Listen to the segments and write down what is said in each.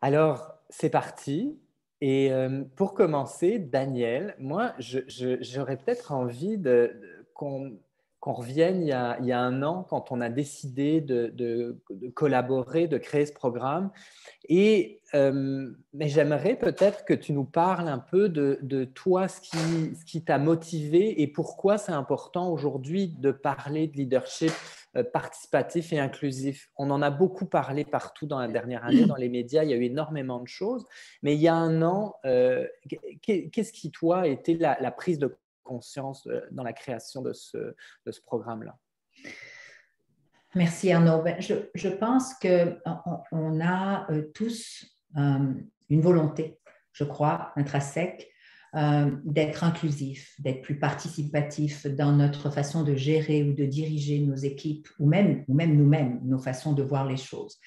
Alors, c'est parti. Et pour commencer, Daniel, moi, j'aurais peut-être envie qu'on revienne il y a un an, quand on a décidé de collaborer, de créer ce programme. Mais j'aimerais peut-être que tu nous parles un peu de toi, ce qui t'a motivé et pourquoi c'est important aujourd'hui de parler de leadership participatif et inclusif. On en a beaucoup parlé partout dans la dernière année, dans les médias, il y a eu énormément de choses. Mais il y a un an, qu'est-ce qui, toi, a été la prise de conscience dans la création de ce programme-là? Merci Arnaud. Je pense qu'on a tous une volonté, je crois, intrinsèque, d'être inclusif, d'être plus participatif dans notre façon de gérer ou de diriger nos équipes ou même nous-mêmes, nos façons de voir les choses.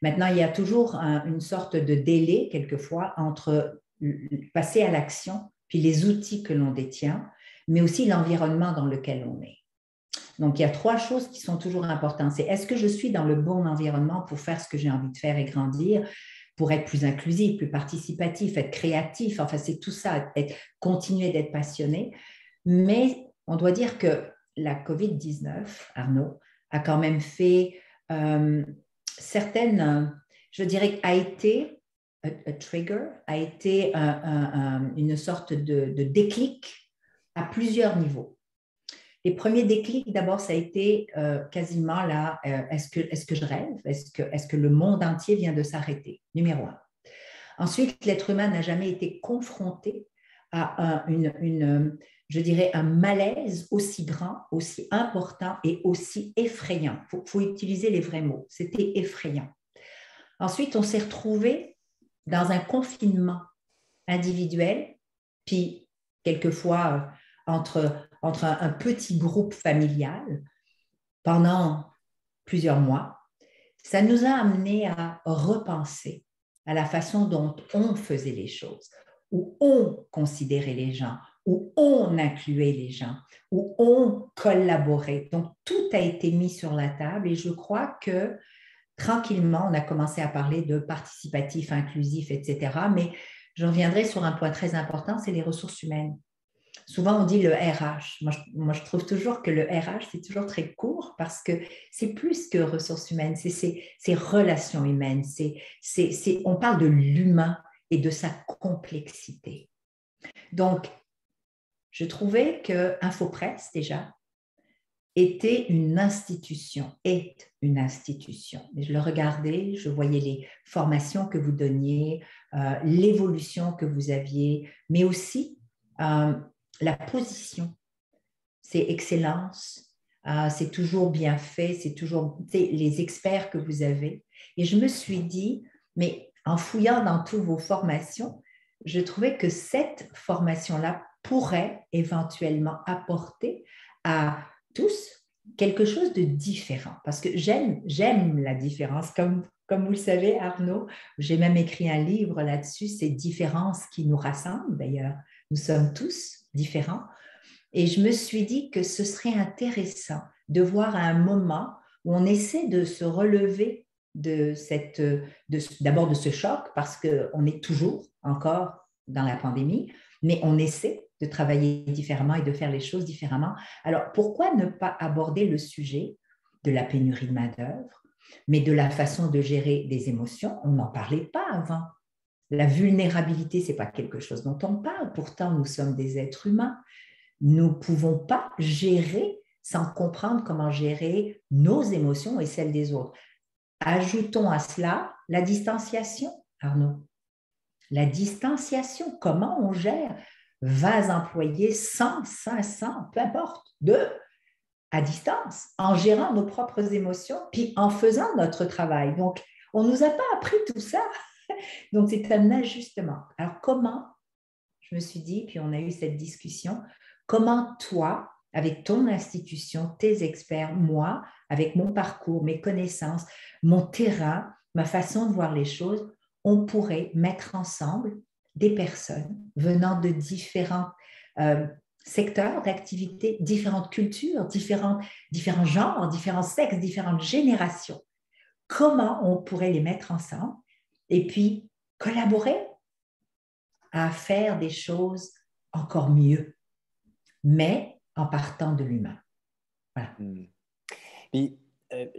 Maintenant, il y a toujours une sorte de délai, quelquefois, entre passer à l'action, puis les outils que l'on détient, mais aussi l'environnement dans lequel on est. Donc, il y a trois choses qui sont toujours importantes. C'est est-ce que je suis dans le bon environnement pour faire ce que j'ai envie de faire et grandir, pour être plus inclusif, plus participatif, être créatif. Enfin, c'est tout ça, continuer d'être passionné. Mais on doit dire que la COVID-19, Arnaud, a quand même fait certaines, je dirais, a été a trigger, a été une sorte de déclic à plusieurs niveaux. Les premiers déclics, d'abord, ça a été quasiment là, est-ce que je rêve? Est-ce que le monde entier vient de s'arrêter? Numéro un. Ensuite, l'être humain n'a jamais été confronté à je dirais, un malaise aussi grand, aussi important et aussi effrayant. Il faut utiliser les vrais mots. C'était effrayant. Ensuite, on s'est retrouvé dans un confinement individuel, puis quelquefois entre un petit groupe familial pendant plusieurs mois. Ça nous a amené à repenser à la façon dont on faisait les choses, où on considérait les gens, où on incluait les gens, où on collaborait. Donc, tout a été mis sur la table et je crois que tranquillement, on a commencé à parler de participatif, inclusif, etc. Mais je reviendrai sur un point très important, c'est les ressources humaines. Souvent, on dit le RH. Moi, je trouve toujours que le RH, c'est toujours très court parce que c'est plus que ressources humaines, c'est relations humaines. On parle de l'humain et de sa complexité. Donc, je trouvais que InfoPresse, déjà, était une institution, est une institution. Et je le regardais, je voyais les formations que vous donniez, l'évolution que vous aviez, mais aussi la position. C'est excellence, c'est toujours bien fait, c'est toujours les experts que vous avez. Et je me suis dit, mais en fouillant dans toutes vos formations, je trouvais que cette formation-là pourrait éventuellement apporter à tous quelque chose de différent. Parce que j'aime la différence. Comme vous le savez, Arnaud, j'ai même écrit un livre là-dessus, ces différences qui nous rassemblent d'ailleurs. Nous sommes tous différents. Et je me suis dit que ce serait intéressant de voir à un moment où on essaie de se relever d'abord de ce choc, parce qu'on est toujours encore dans la pandémie, mais on essaie de travailler différemment et de faire les choses différemment. Alors, pourquoi ne pas aborder le sujet de la pénurie de main-d'œuvre, mais de la façon de gérer des émotions? On n'en parlait pas avant. La vulnérabilité, ce n'est pas quelque chose dont on parle. Pourtant, nous sommes des êtres humains. Nous ne pouvons pas gérer sans comprendre comment gérer nos émotions et celles des autres. Ajoutons à cela la distanciation, Arnaud. La distanciation, comment on gère 20 employés, 100, 500, peu importe, à distance, en gérant nos propres émotions, puis en faisant notre travail. Donc, on ne nous a pas appris tout ça. Donc, c'est un ajustement. Alors, comment, je me suis dit, puis on a eu cette discussion, comment toi, avec ton institution, tes experts, moi, avec mon parcours, mes connaissances, mon terrain, ma façon de voir les choses, on pourrait mettre ensemble des personnes venant de différents secteurs d'activité, différentes cultures, différents genres, différents sexes, différentes générations. Comment on pourrait les mettre ensemble et puis collaborer à faire des choses encore mieux, mais en partant de l'humain. Voilà. Et,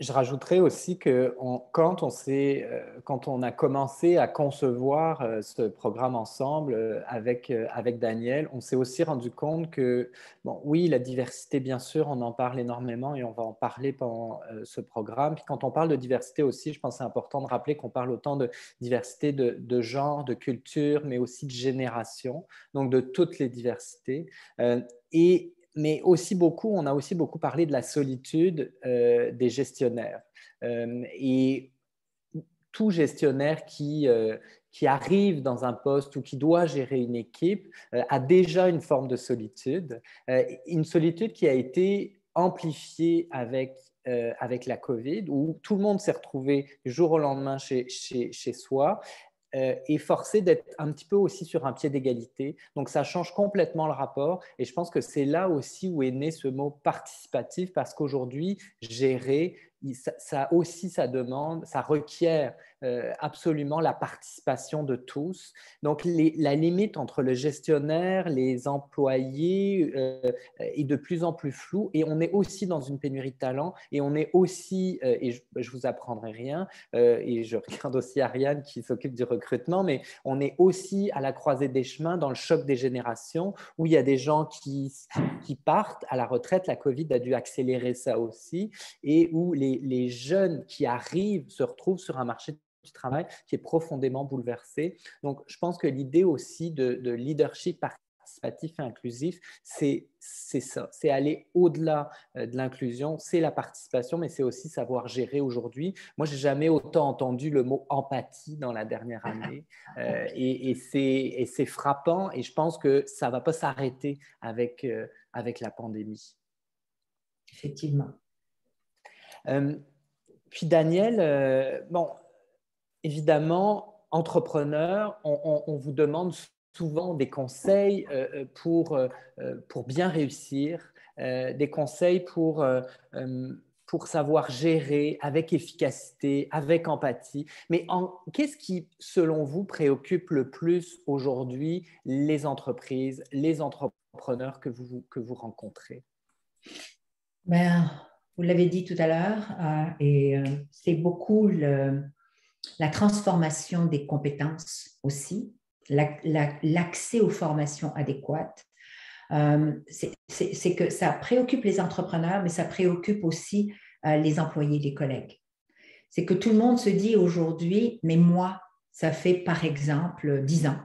je rajouterais aussi que quand on a commencé à concevoir ce programme ensemble avec Daniel, on s'est aussi rendu compte que, bon, oui, la diversité, bien sûr, on en parle énormément et on va en parler pendant ce programme. Puis quand on parle de diversité aussi, je pense que c'est important de rappeler qu'on parle autant de diversité de genre, de culture, mais aussi de génération, donc de toutes les diversités. Mais aussi on a aussi beaucoup parlé de la solitude des gestionnaires. Et tout gestionnaire qui arrive dans un poste ou qui doit gérer une équipe a déjà une forme de solitude, une solitude qui a été amplifiée avec la COVID, où tout le monde s'est retrouvé du jour au lendemain chez soi, est forcé d'être un petit peu aussi sur un pied d'égalité. Donc, ça change complètement le rapport. Et je pense que c'est là aussi où est né ce mot participatif, parce qu'aujourd'hui, gérer, ça aussi, ça demande, ça requiert absolument la participation de tous. Donc, la limite entre le gestionnaire, les employés est de plus en plus floue. Et on est aussi dans une pénurie de talent. Et on est aussi, et je vous apprendrai rien, et je regarde aussi Ariane qui s'occupe du recrutement, mais on est aussi à la croisée des chemins dans le choc des générations où il y a des gens qui partent à la retraite. La COVID a dû accélérer ça aussi, et où les jeunes qui arrivent se retrouvent sur un marché du travail qui est profondément bouleversé. Donc, je pense que l'idée aussi de leadership participatif et inclusif, c'est ça, c'est aller au-delà de l'inclusion, c'est la participation, mais c'est aussi savoir gérer aujourd'hui. Moi, je n'ai jamais autant entendu le mot empathie dans la dernière année, et c'est frappant, et je pense que ça ne va pas s'arrêter avec la pandémie. Effectivement. Puis Daniel, bon, évidemment, entrepreneur, on vous demande souvent des conseils pour bien réussir, des conseils pour savoir gérer avec efficacité, avec empathie. Mais qu'est-ce qui, selon vous, préoccupe le plus aujourd'hui les entreprises, les entrepreneurs que vous rencontrez? Ben, vous l'avez dit tout à l'heure, c'est beaucoup la transformation des compétences aussi, l'accès aux formations adéquates. C'est que ça préoccupe les entrepreneurs, mais ça préoccupe aussi les employés, les collègues. C'est que tout le monde se dit aujourd'hui, mais moi, ça fait par exemple 10 ans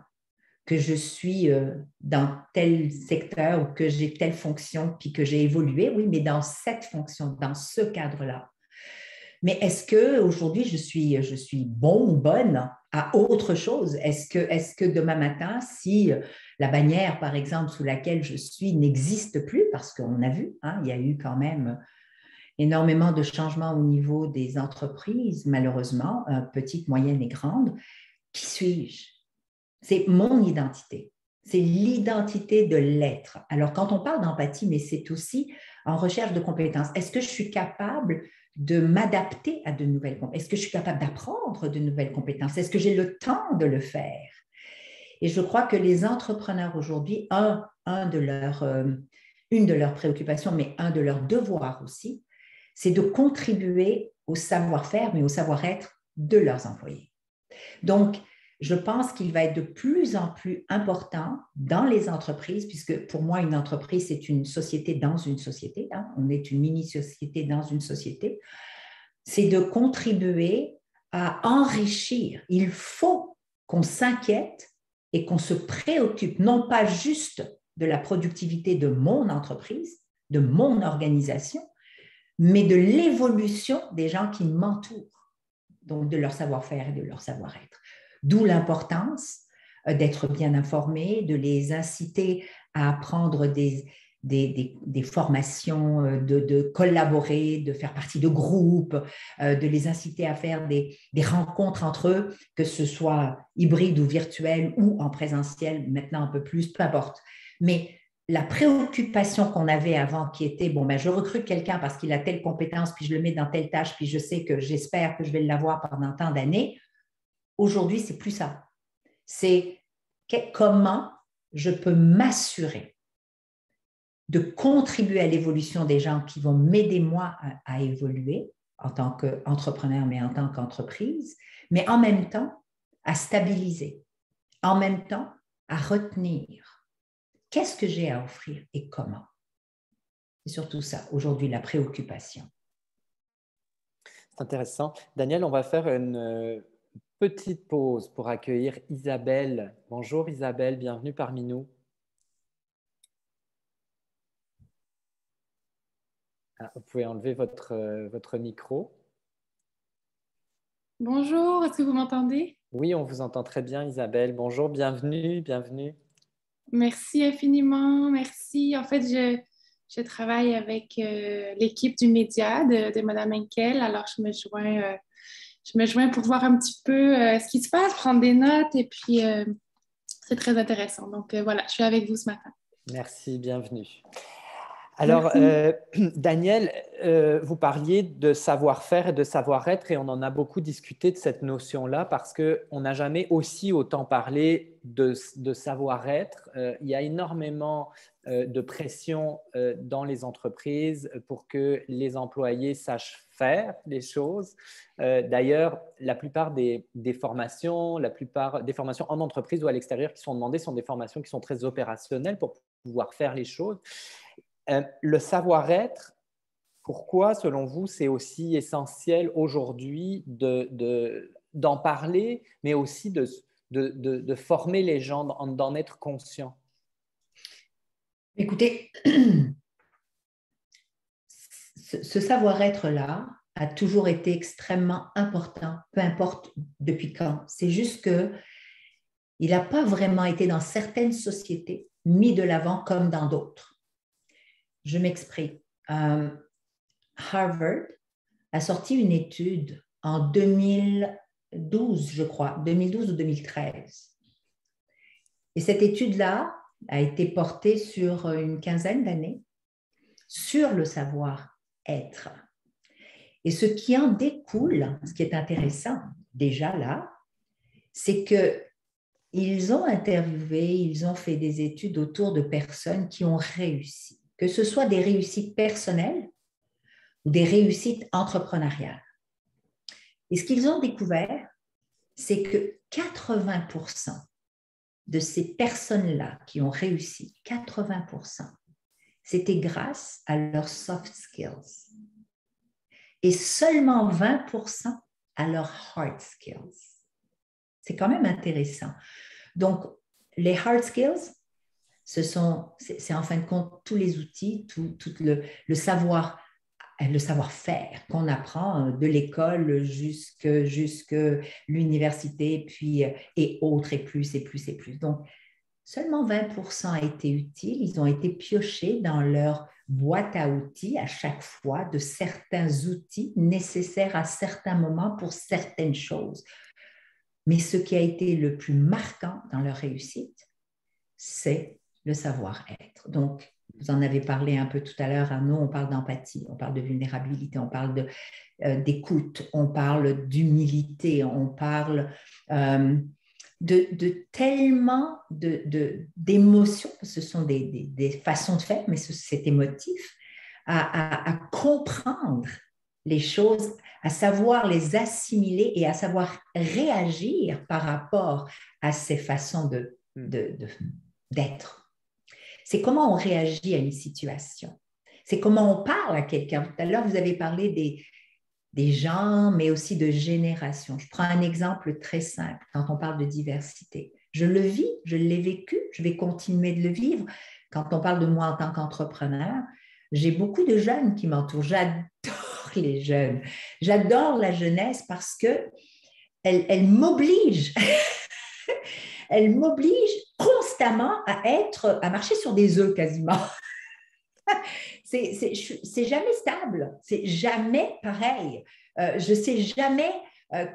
que je suis dans tel secteur ou que j'ai telle fonction, puis que j'ai évolué, oui, mais dans cette fonction, dans ce cadre-là. Mais est-ce qu'aujourd'hui, je suis bon ou bonne à autre chose? Est-ce que demain matin, si la bannière, par exemple, sous laquelle je suis n'existe plus, parce qu'on a vu, hein, il y a eu quand même énormément de changements au niveau des entreprises, malheureusement, petites, moyennes et grandes, qui suis-je? C'est mon identité. C'est l'identité de l'être. Alors, quand on parle d'empathie, mais c'est aussi en recherche de compétences. Est-ce que je suis capable de m'adapter à de nouvelles compétences? Est-ce que je suis capable d'apprendre de nouvelles compétences? Est-ce que j'ai le temps de le faire? Et je crois que les entrepreneurs aujourd'hui, une de leurs préoccupations, mais un de leurs devoirs aussi, c'est de contribuer au savoir-faire, mais au savoir-être de leurs employés. Donc, je pense qu'il va être de plus en plus important dans les entreprises, puisque pour moi, une entreprise, c'est une société dans une société, hein, on est une mini-société dans une société, c'est de contribuer à enrichir. Il faut qu'on s'inquiète et qu'on se préoccupe, non pas juste de la productivité de mon entreprise, de mon organisation, mais de l'évolution des gens qui m'entourent, donc de leur savoir-faire et de leur savoir-être. D'où l'importance d'être bien informé, de les inciter à apprendre des formations, de collaborer, de faire partie de groupes, de les inciter à faire des rencontres entre eux, que ce soit hybride ou virtuel ou en présentiel, maintenant un peu plus, peu importe. Mais la préoccupation qu'on avait avant, qui était, bon, ben, je recrute quelqu'un parce qu'il a telle compétence, puis je le mets dans telle tâche, puis je sais que j'espère que je vais l'avoir pendant tant d'années, aujourd'hui, c'est plus ça. C'est comment je peux m'assurer de contribuer à l'évolution des gens qui vont m'aider moi à évoluer en tant qu'entrepreneur, mais en tant qu'entreprise, mais en même temps à stabiliser, en même temps à retenir. Qu'est-ce que j'ai à offrir et comment? C'est surtout ça, aujourd'hui, la préoccupation. C'est intéressant. Daniel, on va faire une petite pause pour accueillir Isabelle. Bonjour Isabelle, bienvenue parmi nous. Ah, vous pouvez enlever votre micro. Bonjour, est-ce que vous m'entendez? Oui, on vous entend très bien Isabelle. Bonjour, bienvenue, bienvenue. Merci infiniment, merci. En fait, je travaille avec l'équipe du média de Madame Henkel, alors je me joins pour voir un petit peu ce qui se passe, prendre des notes et puis c'est très intéressant. Donc voilà, je suis avec vous ce matin. Merci, bienvenue. Alors, Daniel, vous parliez de savoir-faire et de savoir-être et on en a beaucoup discuté de cette notion-là parce qu'on n'a jamais aussi autant parlé de savoir-être. Il y a énormément de pression dans les entreprises pour que les employés sachent faire les choses. D'ailleurs, la plupart des formations, la plupart des formations en entreprise ou à l'extérieur qui sont demandées sont des formations qui sont très opérationnelles pour pouvoir faire les choses. Le savoir-être, pourquoi, selon vous, c'est aussi essentiel aujourd'hui d'en parler, mais aussi de former les gens, d'en être conscients? Écoutez, ce savoir-être-là a toujours été extrêmement important, peu importe depuis quand. C'est juste qu'il n'a pas vraiment été dans certaines sociétés mis de l'avant comme dans d'autres. Je m'exprime. Harvard a sorti une étude en 2012, je crois, 2012 ou 2013. Et cette étude-là a été portée sur une quinzaine d'années sur le savoir-être. Et ce qui en découle, ce qui est intéressant déjà là, c'est qu'ils ont interviewé, ils ont fait des études autour de personnes qui ont réussi, que ce soit des réussites personnelles ou des réussites entrepreneuriales. Et ce qu'ils ont découvert, c'est que 80% de ces personnes-là qui ont réussi, 80%, c'était grâce à leurs soft skills. Et seulement 20% à leurs hard skills. C'est quand même intéressant. Donc, les hard skills, c'est en fin de compte tous les outils, tout le savoir-faire qu'on apprend de l'école jusque l'université, puis et autres, et plus, et plus, et plus. Donc, seulement 20% a été utile. Ils ont été piochés dans leur boîte à outils à chaque fois de certains outils nécessaires à certains moments pour certaines choses. Mais ce qui a été le plus marquant dans leur réussite, c'est le savoir-être. Donc, vous en avez parlé un peu tout à l'heure, Arnaud, on parle d'empathie, on parle de vulnérabilité, on parle d'écoute, on parle d'humilité, on parle de tellement d'émotions, ce sont des façons de faire, mais c'est émotif, à comprendre les choses, à savoir les assimiler et à savoir réagir par rapport à ces façons d'être. C'est comment on réagit à une situation. C'est comment on parle à quelqu'un. Tout à l'heure, vous avez parlé des gens, mais aussi de générations. Je prends un exemple très simple quand on parle de diversité. Je le vis, je l'ai vécu, je vais continuer de le vivre. Quand on parle de moi en tant qu'entrepreneur, j'ai beaucoup de jeunes qui m'entourent. J'adore les jeunes. J'adore la jeunesse parce qu'elle m'oblige. Elle m'oblige constamment à marcher sur des œufs quasiment. C'est jamais stable, c'est jamais pareil. Je ne sais jamais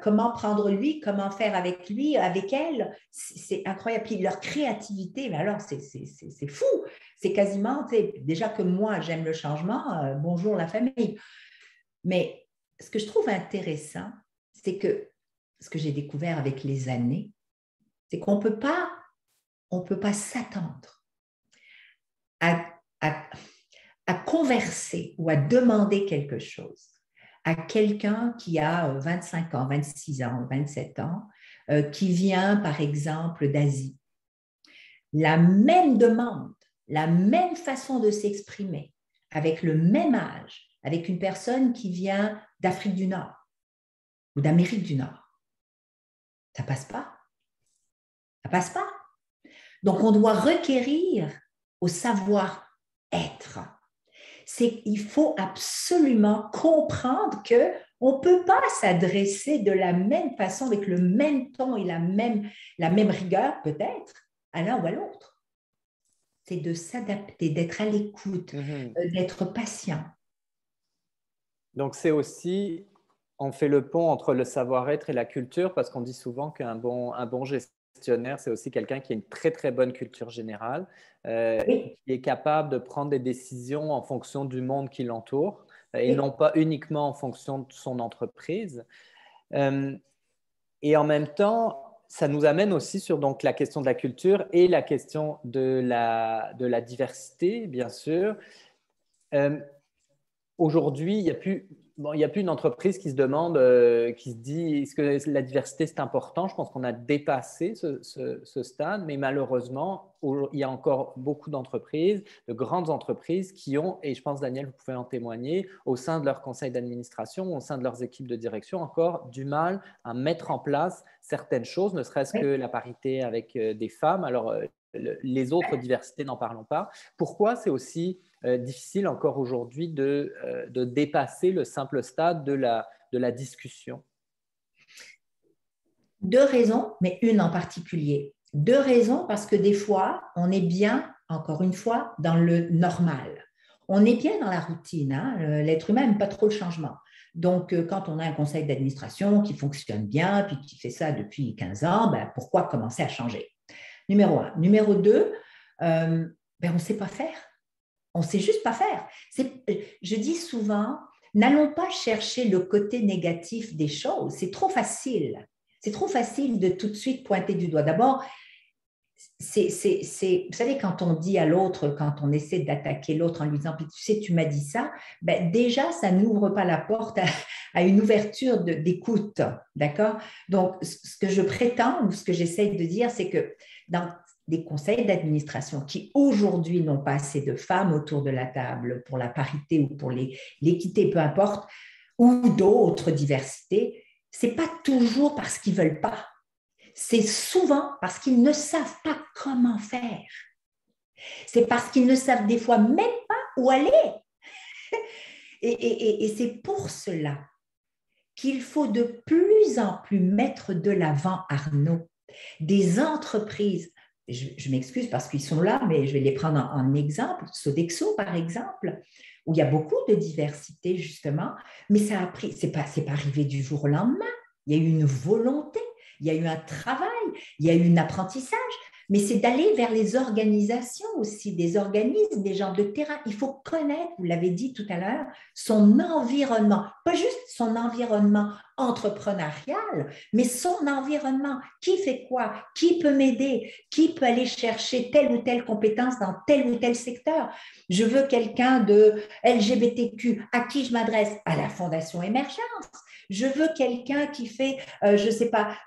comment prendre lui, comment faire avec lui, avec elle. C'est incroyable. Puis leur créativité, mais alors c'est fou. C'est quasiment, déjà que moi j'aime le changement, bonjour la famille. Mais ce que je trouve intéressant, c'est que ce que j'ai découvert avec les années, c'est qu'on ne peut pas s'attendre à, à, à converser ou à demander quelque chose à quelqu'un qui a 25 ans, 26 ans, 27 ans, qui vient par exemple d'Asie. La même demande, la même façon de s'exprimer, avec le même âge, avec une personne qui vient d'Afrique du Nord ou d'Amérique du Nord. Ça passe pas. Ça passe pas. Donc, on doit requérir au savoir-être. Il faut absolument comprendre qu'on ne peut pas s'adresser de la même façon, avec le même ton et la même rigueur, peut-être, à l'un ou à l'autre. C'est de s'adapter, d'être à l'écoute, d'être patient. Donc, c'est aussi, on fait le pont entre le savoir-être et la culture, parce qu'on dit souvent qu'un bon gestionnaire, c'est aussi quelqu'un qui a une très, très bonne culture générale, Oui. qui est capable de prendre des décisions en fonction du monde qui l'entoure et non pas uniquement en fonction de son entreprise. Et en même temps, ça nous amène aussi sur donc, la question de la culture et la question de la diversité, bien sûr. Aujourd'hui, il n'y a plus une entreprise qui se demande, qui se dit, est-ce que la diversité c'est important? Je pense qu'on a dépassé ce stade, mais malheureusement, il y a encore beaucoup d'entreprises, de grandes entreprises qui ont, et je pense Daniel, vous pouvez en témoigner, au sein de leur conseil d'administration, au sein de leurs équipes de direction, encore du mal à mettre en place certaines choses, ne serait-ce que la parité avec des femmes. Alors, les autres diversités, n'en parlons pas. Pourquoi c'est aussi difficile encore aujourd'hui de dépasser le simple stade de la discussion? Deux raisons, mais une en particulier. Deux raisons parce que des fois, on est bien, encore une fois, dans le normal. On est bien dans la routine. Hein? L'être humain n'aime pas trop le changement. Donc, quand on a un conseil d'administration qui fonctionne bien, puis qui fait ça depuis 15 ans, ben, pourquoi commencer à changer? Numéro un. Numéro deux, on ne sait pas faire. On ne sait juste pas faire. Je dis souvent, n'allons pas chercher le côté négatif des choses. C'est trop facile. C'est trop facile de tout de suite pointer du doigt. D'abord, vous savez, quand on dit à l'autre, quand on essaie d'attaquer l'autre en lui disant, tu sais, tu m'as dit ça, ben déjà, ça n'ouvre pas la porte à une ouverture d'écoute. D'accord? Donc, ce que je prétends ou ce que j'essaie de dire, c'est que dans des conseils d'administration qui aujourd'hui n'ont pas assez de femmes autour de la table pour la parité ou pour l'équité, peu importe, ou d'autres diversités, ce n'est pas toujours parce qu'ils ne veulent pas. C'est souvent parce qu'ils ne savent pas comment faire. C'est parce qu'ils ne savent des fois même pas où aller. Et c'est pour cela qu'il faut de plus en plus mettre de l'avant, Arnaud, des entreprises. Je m'excuse parce qu'ils sont là, mais je vais les prendre en exemple. Sodexo, par exemple, où il y a beaucoup de diversité, justement, mais ça a pris, c'est pas arrivé du jour au lendemain. Il y a eu une volonté, il y a eu un travail, il y a eu un apprentissage, mais c'est d'aller vers les organisations aussi, des organismes, des gens de terrain. Il faut connaître, vous l'avez dit tout à l'heure, son environnement, pas juste son environnement entrepreneurial, mais son environnement. Qui fait quoi? Qui peut m'aider? Qui peut aller chercher telle ou telle compétence dans tel ou tel secteur? Je veux quelqu'un de LGBTQ. À qui je m'adresse? À la Fondation Émergence. Je veux quelqu'un qui fait, je ne sais pas,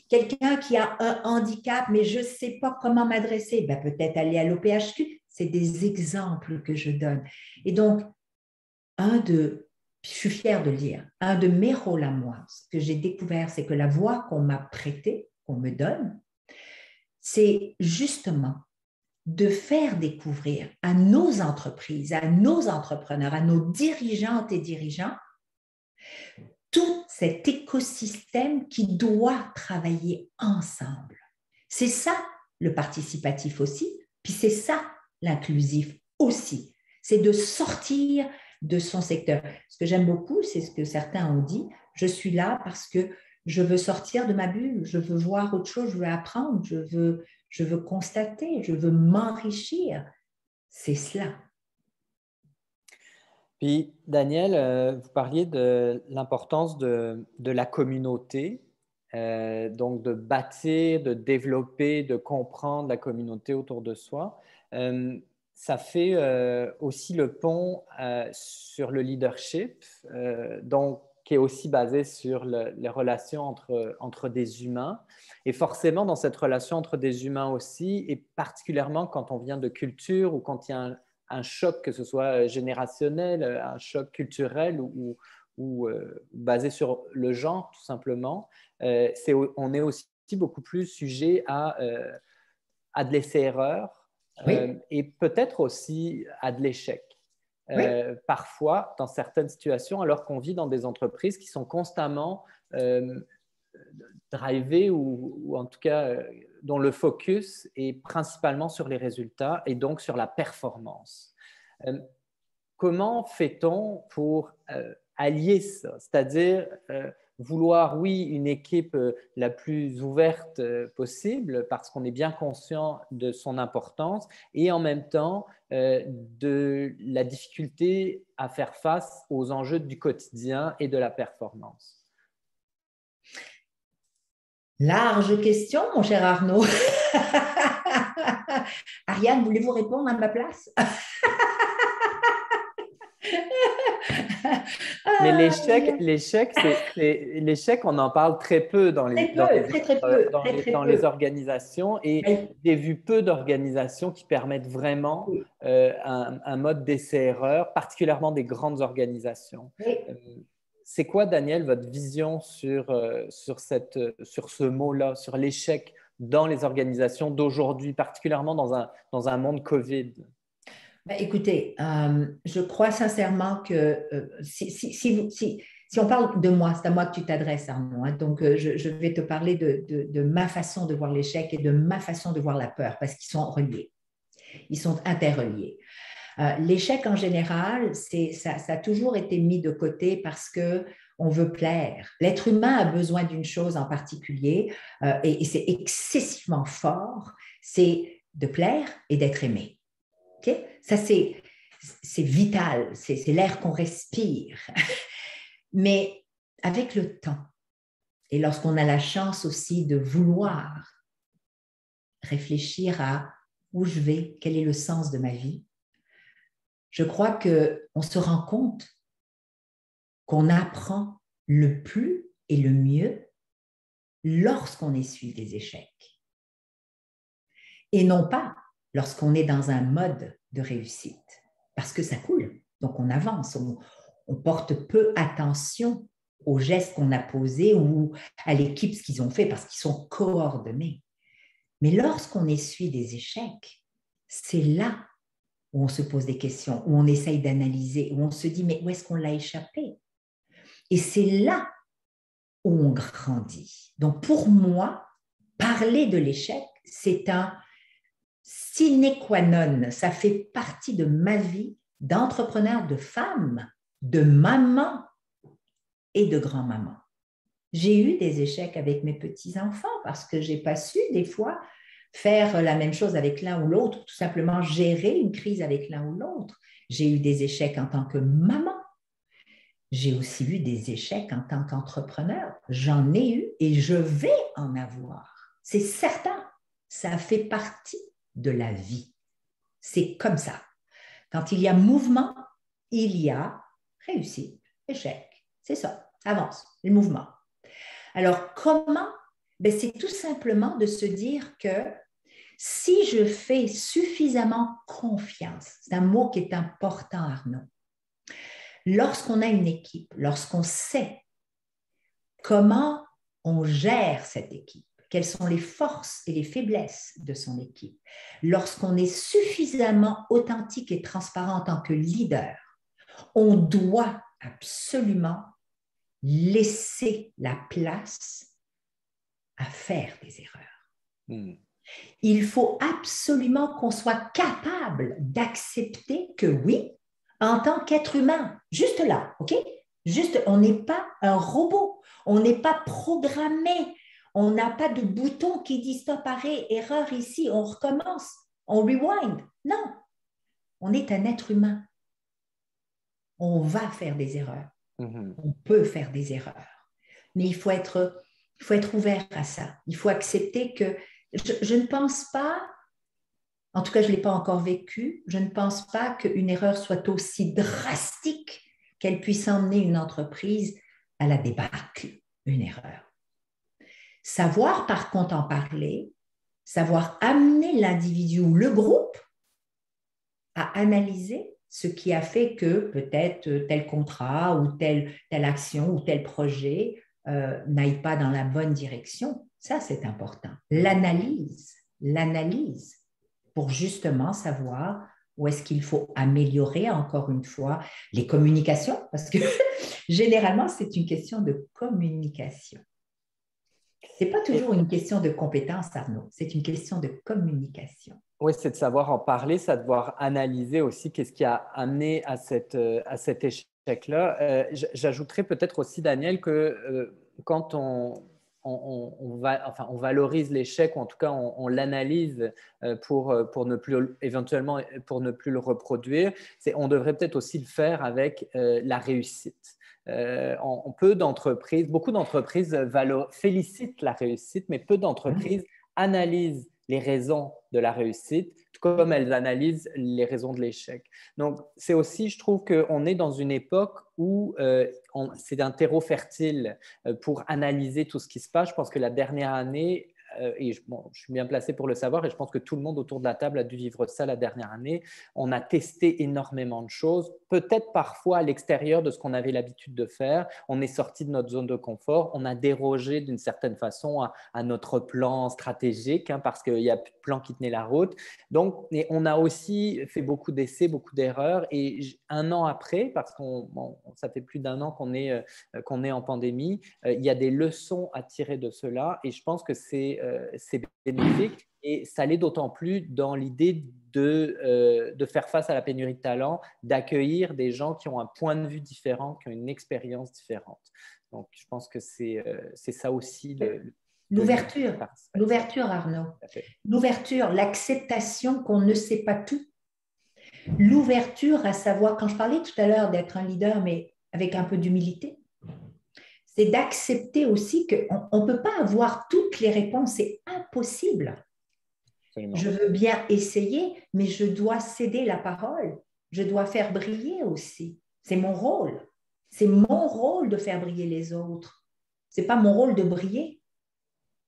quelqu'un qui a un handicap, mais je ne sais pas comment m'adresser. Ben, peut-être aller à l'OPHQ. C'est des exemples que je donne. Et donc, je suis fière de le dire, un de mes rôles à moi, ce que j'ai découvert, c'est que la voix qu'on m'a prêtée, qu'on me donne, c'est justement de faire découvrir à nos entreprises, à nos entrepreneurs, à nos dirigeantes et dirigeants, tout cet écosystème qui doit travailler ensemble. C'est ça le participatif aussi, puis c'est ça l'inclusif aussi. C'est de sortir de son secteur. Ce que j'aime beaucoup, c'est ce que certains ont dit, je suis là parce que je veux sortir de ma bulle, je veux voir autre chose, je veux apprendre, je veux constater, je veux m'enrichir. C'est cela. Puis, Daniel, vous parliez de l'importance de la communauté. donc de bâtir, de développer, de comprendre la communauté autour de soi. Ça fait aussi le pont sur le leadership, donc, qui est aussi basé sur les relations entre des humains. Et forcément, dans cette relation entre des humains aussi, et particulièrement quand on vient de culture ou quand il y a un choc, que ce soit générationnel, un choc culturel ou basé sur le genre, tout simplement, on est aussi beaucoup plus sujet à de l'essai-erreur Oui, et peut-être aussi à de l'échec. oui. Parfois, dans certaines situations, alors qu'on vit dans des entreprises qui sont constamment drivées ou en tout cas dont le focus est principalement sur les résultats et donc sur la performance. Comment fait-on pour allier ça? C'est-à-dire vouloir, oui, une équipe la plus ouverte possible parce qu'on est bien conscient de son importance et en même temps de la difficulté à faire face aux enjeux du quotidien et de la performance. Large question, mon cher Arnaud. Ariane, voulez-vous répondre à ma place? Mais l'échec, on en parle très peu dans Très peu, très très peu, très très dans les peu. organisations et Oui, j'ai vu peu d'organisations qui permettent vraiment oui, un mode d'essai-erreur, particulièrement des grandes organisations. oui. C'est quoi, Daniel, votre vision sur ce mot-là, sur l'échec dans les organisations d'aujourd'hui, particulièrement dans un monde COVID? Ben, écoutez, je crois sincèrement que si on parle de moi, c'est à moi que tu t'adresses, Arnaud, hein, donc je vais te parler de ma façon de voir l'échec et de ma façon de voir la peur, parce qu'ils sont reliés, ils sont interreliés. L'échec en général, ça a toujours été mis de côté parce que on veut plaire. L'être humain a besoin d'une chose en particulier et c'est excessivement fort, c'est de plaire et d'être aimé. Okay? Ça, c'est vital, c'est l'air qu'on respire. Mais avec le temps, et lorsqu'on a la chance aussi de vouloir réfléchir à où je vais, quel est le sens de ma vie, je crois qu'on se rend compte qu'on apprend le plus et le mieux lorsqu'on essuie des échecs. Et non pas lorsqu'on est dans un mode de réussite, parce que ça coule, donc on avance, on porte peu attention aux gestes qu'on a posés ou à l'équipe, ce qu'ils ont fait, parce qu'ils sont coordonnés. Mais lorsqu'on essuie des échecs, c'est là où on se pose des questions, où on essaye d'analyser, où on se dit, mais où est-ce qu'on l'a échappé? Et c'est là où on grandit. Donc pour moi, parler de l'échec, c'est un sine qua non, ça fait partie de ma vie d'entrepreneur, de femme, de maman et de grand-maman. J'ai eu des échecs avec mes petits-enfants parce que je n'ai pas su des fois faire la même chose avec l'un ou l'autre, tout simplement gérer une crise avec l'un ou l'autre. J'ai eu des échecs en tant que maman. J'ai aussi eu des échecs en tant qu'entrepreneur. J'en ai eu et je vais en avoir. C'est certain. Ça fait partie de la vie. C'est comme ça. Quand il y a mouvement, il y a réussite, échec. C'est ça. Avance, le mouvement. Alors, comment? Ben, c'est tout simplement de se dire que si je fais suffisamment confiance, c'est un mot qui est important, Arnaud, lorsqu'on a une équipe, lorsqu'on sait comment on gère cette équipe, quelles sont les forces et les faiblesses de son équipe, lorsqu'on est suffisamment authentique et transparent en tant que leader, on doit absolument laisser la place à faire des erreurs. Il faut absolument qu'on soit capable d'accepter que oui, en tant qu'être humain, juste là, OK? Juste, on n'est pas un robot, on n'est pas programmé, on n'a pas de bouton qui dit stop, arrêt, erreur ici, on recommence, on rewind. Non, on est un être humain. On va faire des erreurs. On peut faire des erreurs. Mais il faut être Il faut être ouvert à ça. Il faut accepter que je ne pense pas, en tout cas je ne l'ai pas encore vécu, je ne pense pas qu'une erreur soit aussi drastique qu'elle puisse emmener une entreprise à la débâcle, une erreur. Savoir par contre en parler, savoir amener l'individu ou le groupe à analyser ce qui a fait que peut-être tel contrat ou telle action ou tel projet n'aille pas dans la bonne direction. Ça, c'est important. L'analyse pour justement savoir où est-ce qu'il faut améliorer, encore une fois, les communications, parce que généralement, c'est une question de communication. Ce n'est pas toujours une question de compétence, Arnaud, c'est une question de communication. Oui, c'est de savoir en parler, c'est de devoir analyser aussi qu'est-ce qui a amené à cet échec-là. J'ajouterais peut-être aussi, Daniel, que quand on valorise l'échec, ou en tout cas on l'analyse pour ne plus, éventuellement pour ne plus le reproduire, on devrait peut-être aussi le faire avec la réussite. Beaucoup d'entreprises félicitent la réussite, mais peu d'entreprises analysent les raisons de la réussite, tout comme elles analysent les raisons de l'échec. Donc, c'est aussi, je trouve qu'on est dans une époque où c'est un terreau fertile pour analyser tout ce qui se passe. Je pense que la dernière année, et je suis bien placé pour le savoir, et je pense que tout le monde autour de la table a dû vivre ça la dernière année. On a testé énormément de choses, peut-être parfois à l'extérieur de ce qu'on avait l'habitude de faire. On est sorti de notre zone de confort, on a dérogé d'une certaine façon à notre plan stratégique, parce qu'il y a plus de plan qui tenait la route. Donc, et on a aussi fait beaucoup d'essais, beaucoup d'erreurs, et un an après, parce que ça fait plus d'un an qu'on est en pandémie, il y a des leçons à tirer de cela, et je pense que c'est bénéfique, et ça l'est d'autant plus dans l'idée de faire face à la pénurie de talent, d'accueillir des gens qui ont un point de vue différent, qui ont une expérience différente. Donc, je pense que c'est ça aussi l'ouverture, Arnaud. L'ouverture, l'acceptation qu'on ne sait pas tout. L'ouverture à savoir, quand je parlais tout à l'heure d'être un leader, mais avec un peu d'humilité, c'est d'accepter aussi qu'on ne peut pas avoir toutes les réponses, c'est impossible. Absolument. Je veux bien essayer, mais je dois céder la parole. Je dois faire briller aussi. C'est mon rôle. C'est mon rôle de faire briller les autres. Ce n'est pas mon rôle de briller.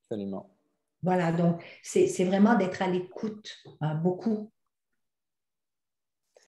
Absolument. Voilà, donc c'est vraiment d'être à l'écoute, beaucoup.